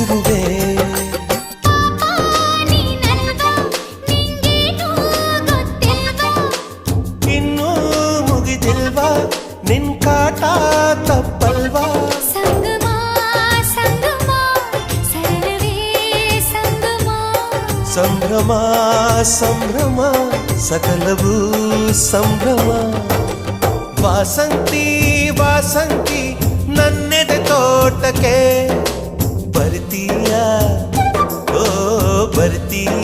ಇರುವೆ. ಇನ್ನೂ ಮುಗಿದಿಲ್ವಾ ನಿನ್ ಕಾಟ ತಪ್ಪಲ್ವಾ. ಸಂಗಮ ಸಂಗಮ ಸರಳವೇ ಸಂಗಮ. ಸಂಭ್ರಮ ಸಂಭ್ರಮ ಸಕಲವೂ ಸಂಭ್ರಮ. ವಾಸಂತಿ ವಾಸಂತಿ ನನ್ನೆದೆ ತೋಟಕ್ಕೆ ಬರ್ತೀಯ, ಓ ಬರ್ತೀಯ.